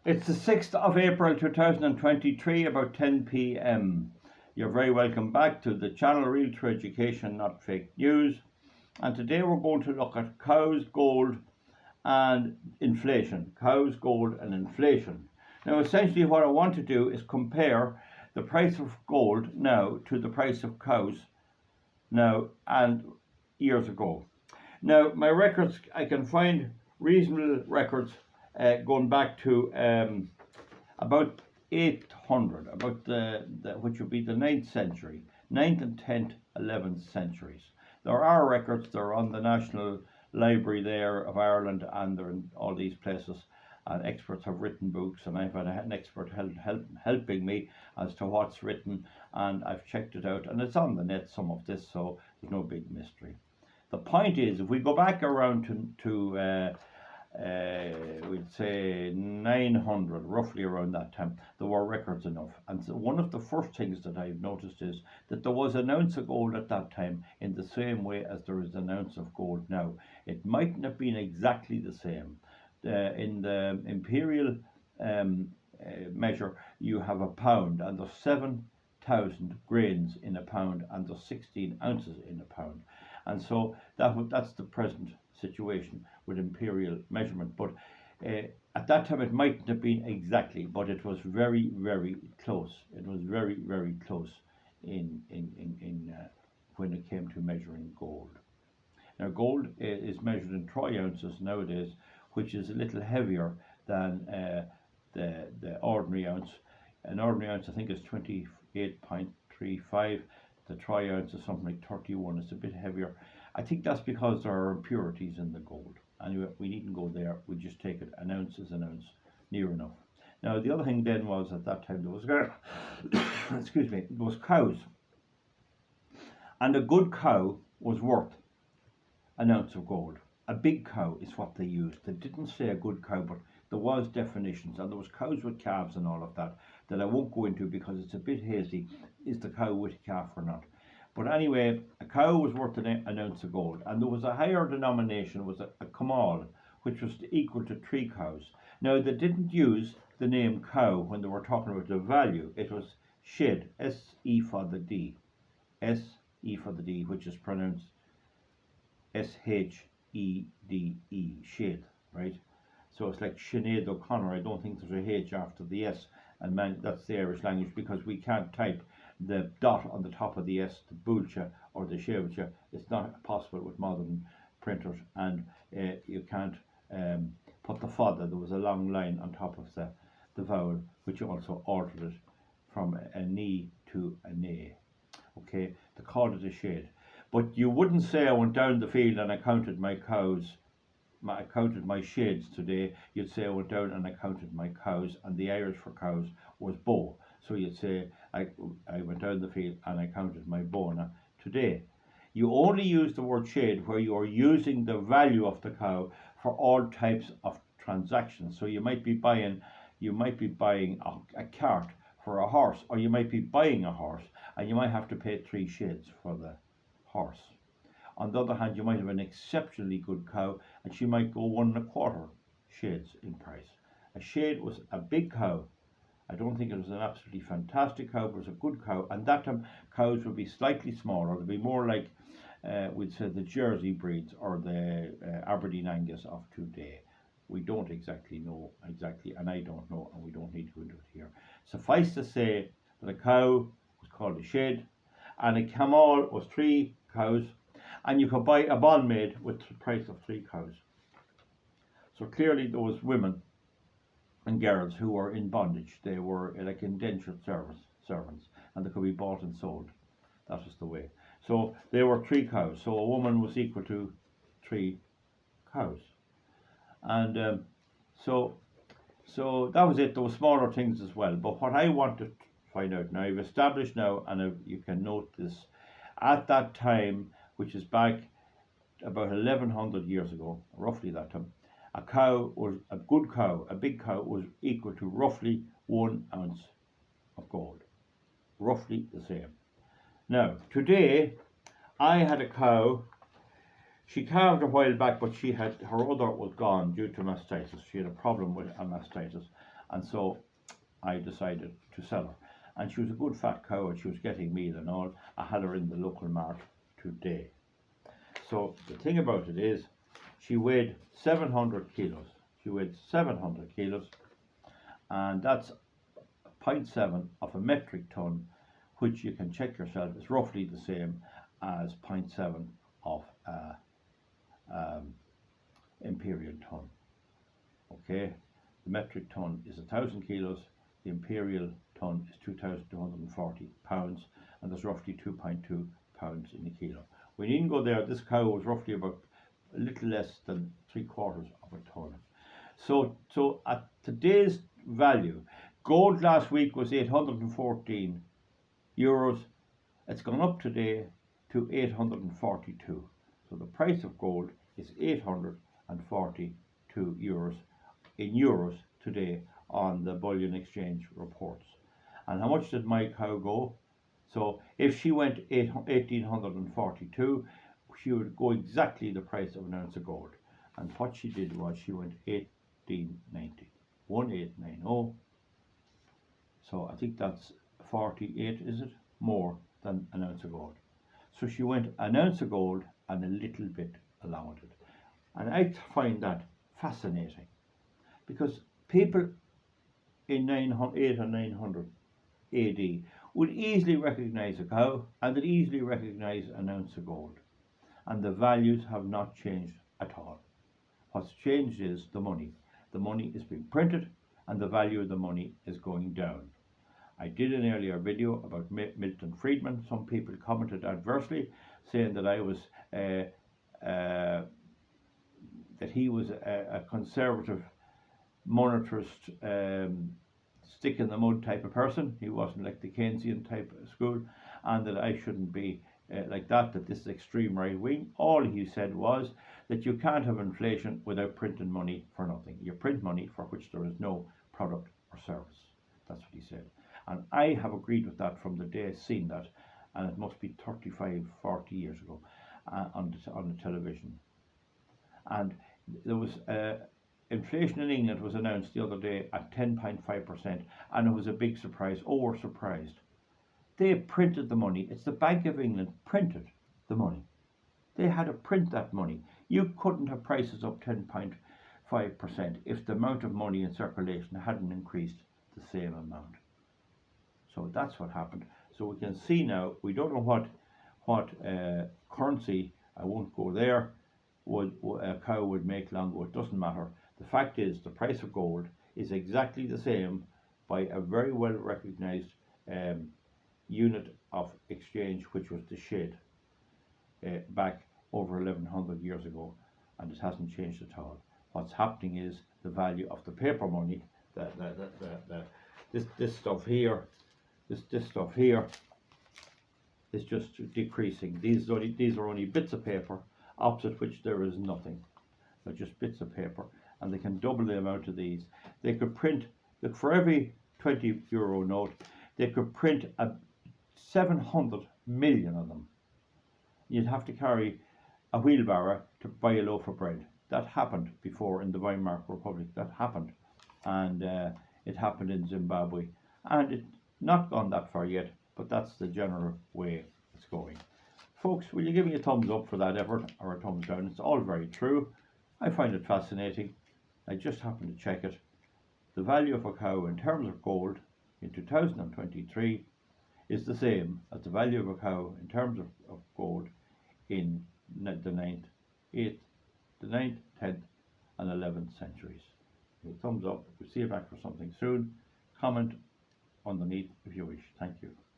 It's the 6th of April 2023, about 10 p.m. You're very welcome back to the channel Realtor Education, Not Fake News. And today we're going to look at cows, gold and inflation. Cows, gold and inflation. Now essentially what I want to do is compare the price of gold now to the price of cows now and years ago. Now my records, I can find reasonable records going back to about 800, about the which would be the 9th century, 9th and 10th, 11th centuries. There are records, they're on the National Library there of Ireland, and they're in all these places, and experts have written books, and I've had an expert helping me as to what's written, and I've checked it out, and it's on the net, some of this, so there's no big mystery. The point is, if we go back around to we'd say 900, roughly around that time, there were records enough. And so one of the first things that I've noticed is that there was an ounce of gold at that time in the same way as there is an ounce of gold now. It mightn't have been exactly the same. In the imperial measure, you have a pound, and there's 7,000 grains in a pound, and there's 16 ounces in a pound. And so that's the present situation with imperial measurement. But at that time it mightn't have been exactly, but it was very, very close. It was very, very close in when it came to measuring gold. Now gold is measured in troy ounces nowadays, which is a little heavier than the ordinary ounce. An ordinary ounce I think is 28.35. The troy ounce is something like 31. It's a bit heavier. I think that's because there are impurities in the gold. Anyway, we needn't go there. We just take it an ounce is an ounce, near enough. Now the other thing then was, at that time there was excuse me, there was cows, and a good cow was worth an ounce of gold. A big cow is what they used. They didn't say a good cow, but there was definitions, and there was cows with calves and all of that I won't go into because it's a bit hazy. Is the cow with a calf or not? But anyway, a cow was worth an ounce of gold, and there was a higher denomination, was a camal, which was equal to 3 cows. Now they didn't use the name cow when they were talking about the value. It was shed, S-E for the D, S-E for the D, which is pronounced S-H-E-D-E, shed, right? So it's like Sinead O'Connor. I don't think there's a H after the S, and that's the Irish language, because we can't type the dot on the top of the S, the Bulcha or the Shevcha. It's not possible with modern printers, and you can't put the fada. There was a long line on top of the vowel, which also altered it from a knee to a nay. Okay, they called it a shade. But you wouldn't say I went down the field and I counted my cows. I counted my shades today. You'd say I went down and I counted my cows, and the Irish for cows was bow. So you'd say I went down the field and I counted my bona today. You only use the word shade where you are using the value of the cow for all types of transactions. So you might be buying a cart for a horse, or you might be buying a horse, and you might have to pay 3 shades for the horse. On the other hand, you might have an exceptionally good cow, and she might go 1 1/4 shades in price. A shade was a big cow. I don't think it was an absolutely fantastic cow, but it was a good cow. And that time, cows would be slightly smaller. They'd be more like, we'd say, the Jersey breeds or the Aberdeen Angus of today. We don't exactly know and I don't know, and we don't need to go into it here. Suffice to say that a cow was called a shed, and a camal was 3 cows. And you could buy a bond made with the price of 3 cows. So clearly there was women and girls who were in bondage. They were like indentured servants, and they could be bought and sold. That was the way. So they were 3 cows. So a woman was equal to 3 cows. And so that was it. There were smaller things as well. But what I want to find out now, I've established now, and you can note this, at that time, which is back about 1100 years ago, roughly that time, a cow was a good cow, a big cow was equal to roughly 1 ounce of gold, roughly the same. Now today, I had a cow. She calved a while back, but her udder was gone due to mastitis. She had a problem with a mastitis, and so I decided to sell her. And she was a good fat cow, and she was getting meal and all. I had her in the local market today. So the thing about it is, she weighed 700 kilos. She weighed 700 kilos, and that's 0.7 of a metric ton, which you can check yourself is roughly the same as 0.7 of imperial ton. Okay, the metric ton is 1,000 kilos, the imperial ton is 2,240 pounds, and there's roughly 2.2 pounds in a kilo. We needn't go there. This cow was roughly about a little less than 3/4 of a ton. So at today's value, gold last week was 814 euros. It's gone up today to 842. So the price of gold is 842 euros in euros today on the bullion exchange reports. And how much did my cow go? So if she went 1842, she would go exactly the price of an ounce of gold. And what she did was she went 1890, 1890. So I think that's 48, is it? More than an ounce of gold. So she went an ounce of gold and a little bit along with it. And I find that fascinating, because people in 800 or 900 AD would easily recognize a cow, and would easily recognize an ounce of gold. And the values have not changed at all. What's changed is the money. The money is being printed, and the value of the money is going down. I did an earlier video about Milton Friedman. Some people commented adversely, saying that I was that he was a conservative, monetarist, stick in the mud type of person. He wasn't like the Keynesian type of school, and that I shouldn't be like that this is extreme right wing. All he said was that you can't have inflation without printing money for nothing. You print money for which there is no product or service. That's what he said. And I have agreed with that from the day I seen that, and it must be 35, 40 years ago on the television. And there was inflation in England was announced the other day at 10.5%, and it was a big surprise. Oh, we're surprised. They printed the money. It's the Bank of England printed the money. They had to print that money. You couldn't have prices up 10.5% if the amount of money in circulation hadn't increased the same amount. So that's what happened. So we can see now, we don't know what currency, I won't go there, a cow would make long ago. It doesn't matter. The fact is, the price of gold is exactly the same by a very well recognized unit of exchange, which was the shed back over 1100 years ago, and it hasn't changed at all. What's happening is the value of the paper money, this stuff here, this stuff here is just decreasing. These are only bits of paper, opposite which there is nothing. They're just bits of paper, and they can double the amount of these. They could print, look, for every 20 euro note, they could print 700 million of them. You'd have to carry a wheelbarrow to buy a loaf of bread. That happened before in the Weimar Republic. That happened, and it happened in Zimbabwe, and it's not gone that far yet, but that's the general way it's going. Folks, will you give me a thumbs up for that effort, or a thumbs down? It's all very true. I find it fascinating. I just happened to check it. The value of a cow in terms of gold in 2023 is the same as the value of a cow in terms of gold in the 9th, 10th and 11th centuries. Thumbs up. We'll see you back for something soon. Comment underneath if you wish. Thank you.